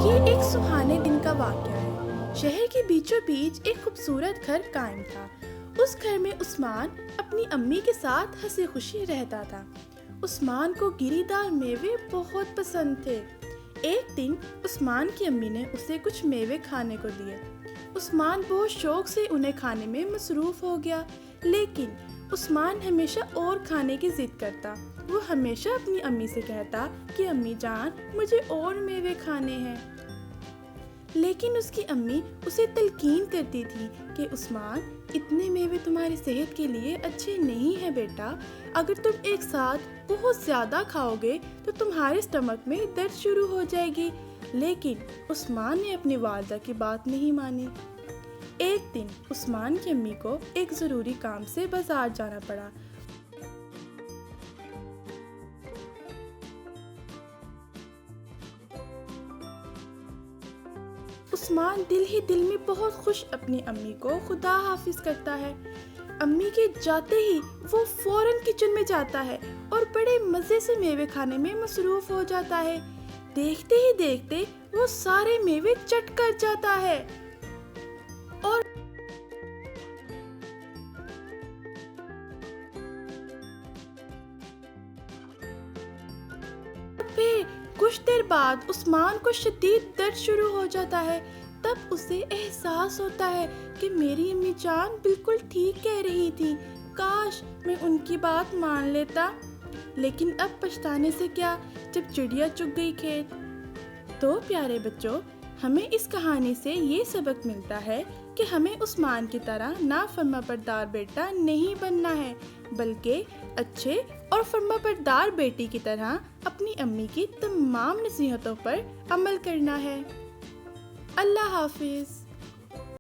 یہ ایک سہانے دن کا واقعہ ہے۔ شہر کے بیچوں بیچ ایک خوبصورت گھر قائم تھا۔ اس گھر میں عثمان اپنی امی کے ساتھ ہنسی خوشی رہتا تھا۔ عثمان کو گری دار میوے بہت پسند تھے۔ ایک دن عثمان کی امی نے اسے کچھ میوے کھانے کو دیے۔ عثمان بہت شوق سے انہیں کھانے میں مصروف ہو گیا، لیکن عثمان ہمیشہ اور کھانے کی ضد کرتا۔ وہ ہمیشہ اپنی امی سے کہتا کہ امی جان، مجھے اور میوے کھانے ہیں۔ لیکن اس کی امی اسے تلقین کرتی تھی کہ عثمان، اتنے میوے تمہاری صحت کے لیے اچھے نہیں ہیں بیٹا۔ اگر تم ایک ساتھ بہت زیادہ کھاؤ گے تو تمہارے اسٹمک میں درد شروع ہو جائے گی۔ لیکن عثمان نے اپنی والدہ کی بات نہیں مانی۔ ایک دن عثمان کی امی کو ایک ضروری کام سے بازار جانا پڑا۔ عثمان دل ہی دل میں بہت خوش اپنی امی کو خدا حافظ کرتا ہے۔ امی کے جاتے ہی وہ فوراً کچن میں جاتا ہے اور بڑے مزے سے میوے کھانے میں مصروف ہو جاتا ہے۔ دیکھتے ہی دیکھتے وہ سارے میوے چٹ کر جاتا ہے اور پھر کچھ دیر بعد عثمان کو شدید درد شروع ہو جاتا ہے۔ تب اسے احساس ہوتا ہے کہ میری امی جان بالکل ٹھیک کہہ رہی تھی، کاش میں ان کی بات مان لیتا۔ لیکن اب پچھتانے سے کیا، جب چڑیا چگ گئی کھیت۔ تو پیارے بچوں، ہمیں اس کہانی سے یہ سبق ملتا ہے کہ ہمیں عثمان کی طرح نافرما بردار بیٹا نہیں بننا ہے، بلکہ اچھے اور فرما بردار بیٹی کی طرح اپنی امی کی تمام نصیحتوں پر عمل کرنا ہے۔ اللہ حافظ۔